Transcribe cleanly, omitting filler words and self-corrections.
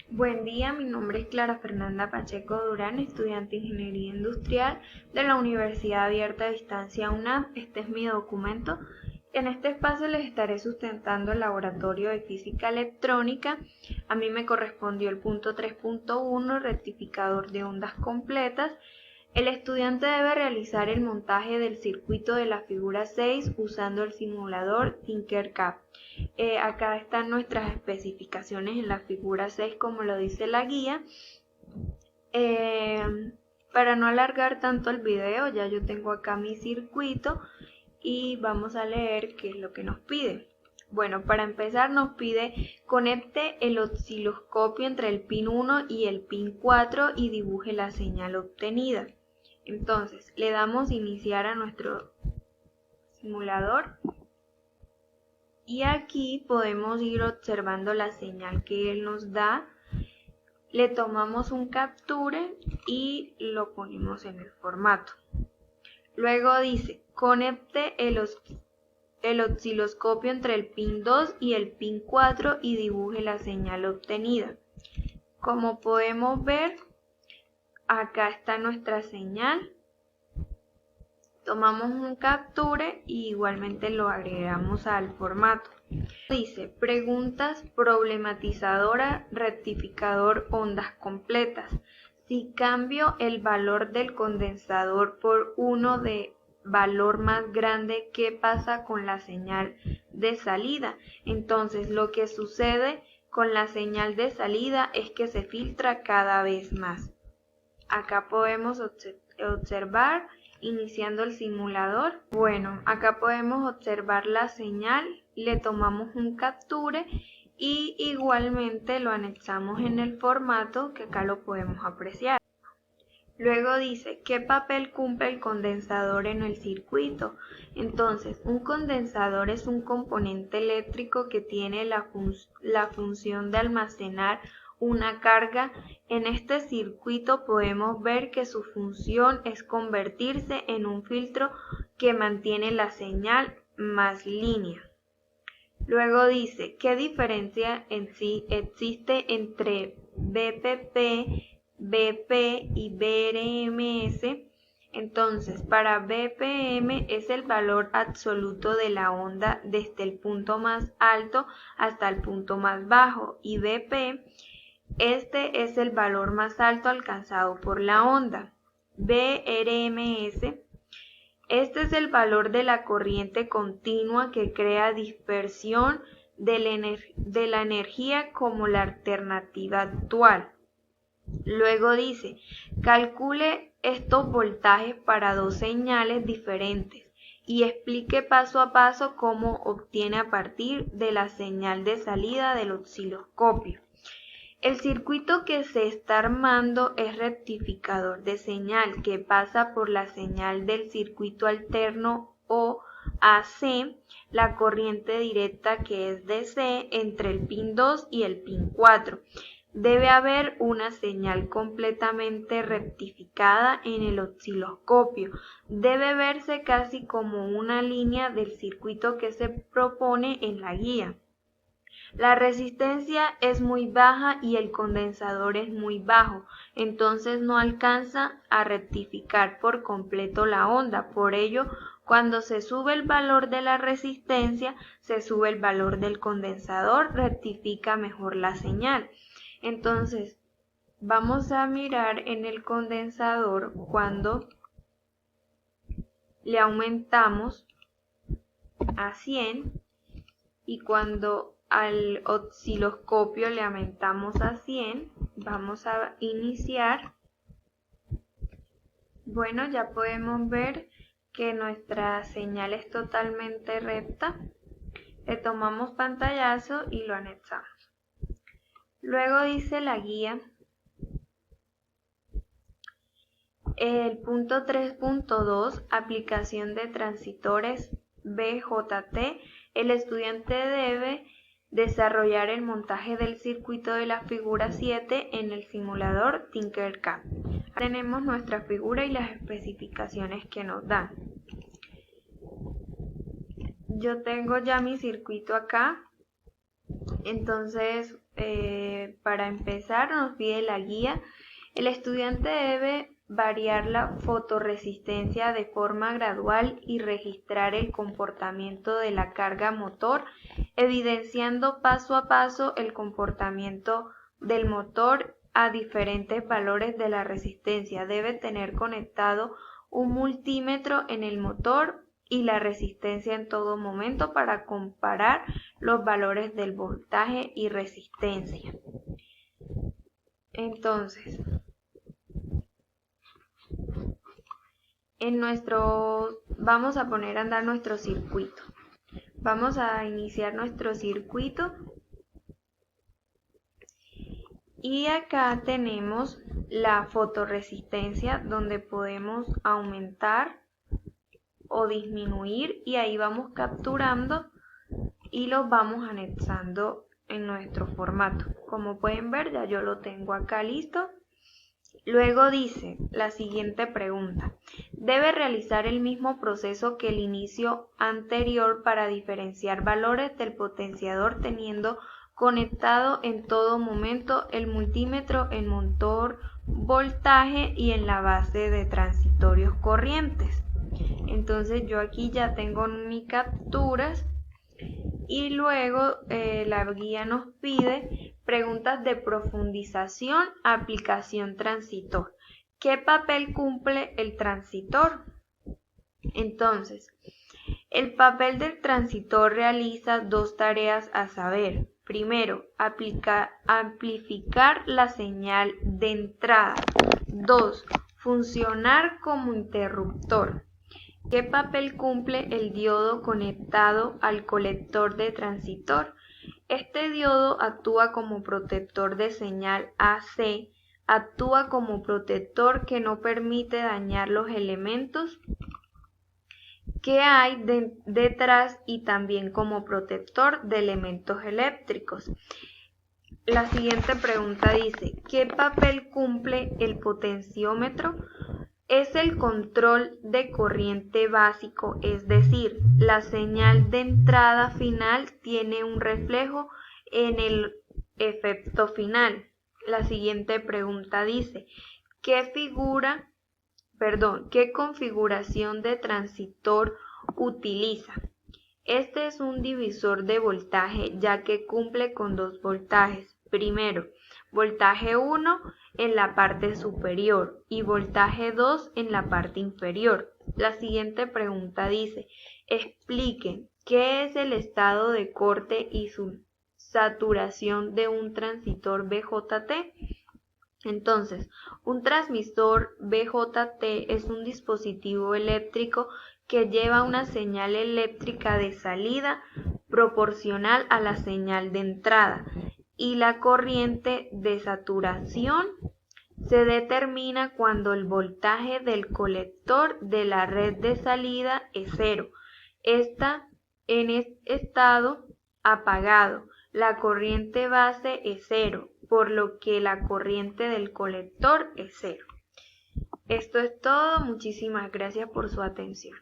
Buen día, mi nombre es Clara Fernanda Pacheco Durán, estudiante de Ingeniería Industrial de la Universidad Abierta a Distancia UNAM. Este es mi documento. En este espacio les estaré sustentando el laboratorio de física electrónica. A mí me correspondió el punto 3.1, rectificador de ondas completas. El estudiante debe realizar el montaje del circuito de la figura 6 usando el simulador Tinkercad. Acá están nuestras especificaciones en la figura 6 como lo dice la guía. Para no alargar tanto el video, ya yo tengo acá mi circuito y vamos a leer qué es lo que nos pide. Bueno, para empezar nos pide conecte el osciloscopio entre el pin 1 y el pin 4 y dibuje la señal obtenida. Entonces, le damos iniciar a nuestro simulador y aquí podemos ir observando la señal que él nos da. Le tomamos un capture y lo ponemos en el formato. Luego dice, conecte el osciloscopio entre el pin 2 y el pin 4 y dibuje la señal obtenida. Como podemos ver, acá está nuestra señal. Tomamos un capture y igualmente lo agregamos al formato. Dice, preguntas problematizadora, rectificador, ondas completas. Si cambio el valor del condensador por uno de valor más grande, ¿qué pasa con la señal de salida? Entonces, lo que sucede con la señal de salida es que se filtra cada vez más. Acá podemos observar iniciando el simulador. Bueno, acá podemos observar la señal, le tomamos un capture y igualmente lo anexamos en el formato que acá lo podemos apreciar. Luego dice, ¿qué papel cumple el condensador en el circuito? Entonces, un condensador es un componente eléctrico que tiene la función de almacenar una carga. En este circuito podemos ver que su función es convertirse en un filtro que mantiene la señal más línea. Luego dice, ¿qué diferencia en sí existe entre BPP, BP y BRMS? Entonces, para BPM es el valor absoluto de la onda desde el punto más alto hasta el punto más bajo y BP, este es el valor más alto alcanzado por la onda. BRMS, este es el valor de la corriente continua que crea dispersión de la energía como la alternativa actual. Luego dice, calcule estos voltajes para dos señales diferentes y explique paso a paso cómo obtiene a partir de la señal de salida del osciloscopio. El circuito que se está armando es rectificador de señal que pasa por la señal del circuito alterno o AC, la corriente directa que es DC entre el pin 2 y el pin 4. Debe haber una señal completamente rectificada en el osciloscopio. Debe verse casi como una línea del circuito que se propone en la guía. La resistencia es muy baja y el condensador es muy bajo, entonces no alcanza a rectificar por completo la onda. Por ello, cuando se sube el valor de la resistencia, se sube el valor del condensador, rectifica mejor la señal. Entonces, vamos a mirar en el condensador cuando le aumentamos a 100 y cuando al osciloscopio le aumentamos a 100, vamos a iniciar. Bueno, ya podemos ver que nuestra señal es totalmente recta. Le tomamos pantallazo y lo anexamos. Luego dice la guía, el punto 3.2, aplicación de transistores BJT, el estudiante debe desarrollar el montaje del circuito de la figura 7 en el simulador Tinkercad. Tenemos nuestra figura y las especificaciones que nos dan. Yo tengo ya mi circuito acá, entonces para empezar nos pide la guía. El estudiante debe variar la fotorresistencia de forma gradual y registrar el comportamiento de la carga motor, evidenciando paso a paso el comportamiento del motor a diferentes valores de la resistencia. Debe tener conectado un multímetro en el motor y la resistencia en todo momento para comparar los valores del voltaje y resistencia. Entonces, vamos a poner a andar nuestro circuito. Vamos a iniciar nuestro circuito y acá tenemos la fotorresistencia donde podemos aumentar o disminuir y ahí vamos capturando y los vamos anexando en nuestro formato. Como pueden ver, ya yo lo tengo acá listo. Luego dice la siguiente pregunta: debe realizar el mismo proceso que el inicio anterior para diferenciar valores del potenciador teniendo conectado en todo momento el multímetro en motor, voltaje y en la base de transitorios corrientes. Entonces yo aquí ya tengo mis capturas y luego la guía nos pide preguntas de profundización, aplicación transitor. ¿Qué papel cumple el transitor? Entonces, el papel del transitor realiza dos tareas a saber. Primero, amplificar la señal de entrada. 2. Funcionar como interruptor. ¿Qué papel cumple el diodo conectado al colector de transitor? Este diodo actúa como protector de señal AC, actúa como protector que no permite dañar los elementos que hay detrás y también como protector de elementos eléctricos. La siguiente pregunta dice: ¿qué papel cumple el potenciómetro? Es el control de corriente básico, es decir, la señal de entrada final tiene un reflejo en el efecto final. La siguiente pregunta dice: ¿qué configuración de transitor utiliza? Este es un divisor de voltaje ya que cumple con dos voltajes. Primero, voltaje 1 en la parte superior y voltaje 2 en la parte inferior. La siguiente pregunta dice: expliquen qué es el estado de corte y su saturación de un transistor BJT. Entonces, un transmisor BJT es un dispositivo eléctrico que lleva una señal eléctrica de salida proporcional a la señal de entrada, y la corriente de saturación se determina cuando el voltaje del colector de la red de salida es cero. Está en estado apagado. La corriente base es cero, por lo que la corriente del colector es cero. Esto es todo. Muchísimas gracias por su atención.